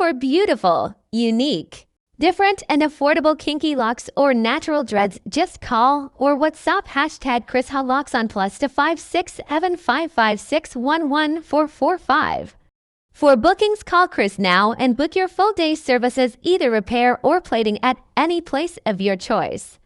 for beautiful, unique, different and affordable kinky locks or natural dreads, just call or WhatsApp #Chrishah locks on plus to 56755611445. For bookings, call Chris now and book your full day services, either repair or plating at any place of your choice.